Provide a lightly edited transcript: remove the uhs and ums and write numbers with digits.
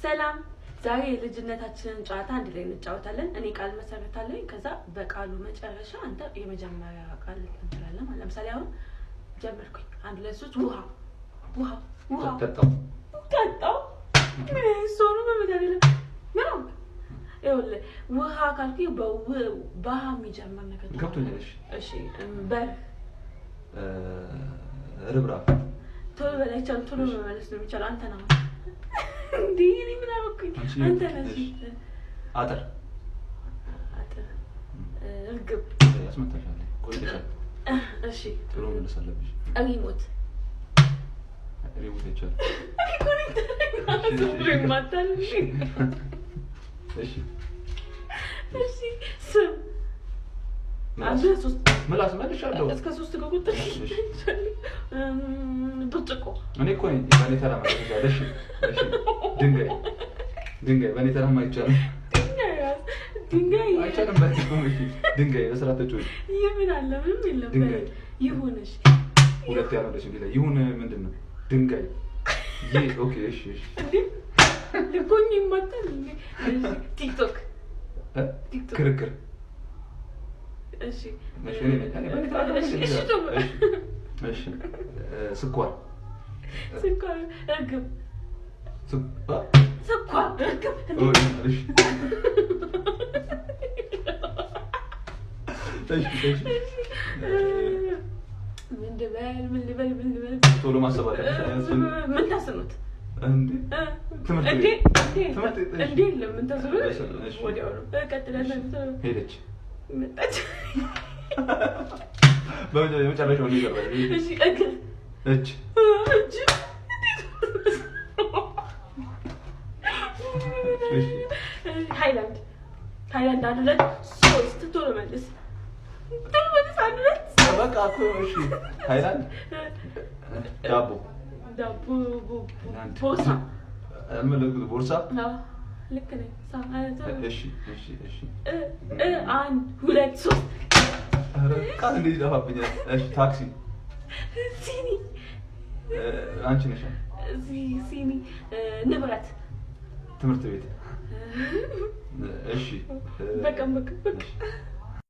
ሰላም ዛሬ የልጅነታችንን ጨዋታ አንድ ላይ እንጫወታለን። እኔ ቃል መሰረታለሁ ከዛ በቃሉ መጨረሻ አንተ የመጀመሪያ ቃል እንጥላለን ማለት ለምሳሌ አሁን ጀመርኩኝ አንድ ላይ ሶስት ውሃ ጠጣው ምን ሶኑ በመዳለ ነው ይወለ ውሃ ካልኩ በውሃ የሚጀምር ነገር ገብቶኛል እሺ በር ርብራ ቶሎ በላይቻል ቶሎ መመለስ ነው የሚቻለው አንተ ነው እንዴ እኔ ምን አልኩኝ አንተ ነህ አጥር እርግብ ያስመታሻል ቆይተሻል እሺ ጥሩ መልስ አለብሽ ሪሞት ይቻላል እሺ ስም አንተ ሶስት ምላስ መልሻለሁ እስከ 3 ቁጥር ብርጭቆ እኔ እኮ በኔ ተራ ማለት እሺ ድንጋይ በኔ ተራ ማይቻል ድንጋይ አይቻልም ድንጋይ በስራ ተጮይ ይምን አለ ምንም የለም ድንጋይ ይሁንሽ ሁለት ያለሽ እንዴ ይሁን ምንድነው ድንጋይ ኦኬ እሺ እንዴ ልኮኝ ይመጣል ቲክቶክ ክርክር እሺ እሺ ስኳር እርግብ ስኳር እርግብ እሺ ምን ልበል ቶሎ ማሰብ አለብሽ ምን ታስኑት እንዴ ትምህርት እንዴ ለምን ታስኑት ወዲያው ነው ቀጥለና ሄደች መጣች በመጨረሻው ነው ይገባል እሺ እጅ ሃይላንድ አድርገን ሶስት ቶሎ መልስ በቃ እኮ እሺ ሃይላንድ ዳቦ ቦርሳ ልክ ነኝ እሺ አንድ ሁለት ሶስት ቃል እንዴት ይጠፋብኛል እሺ ታክሲ ሲኒ አንቺ ነሽ ሲኒ ንብረት ትምህርት ቤት እሺ በቃ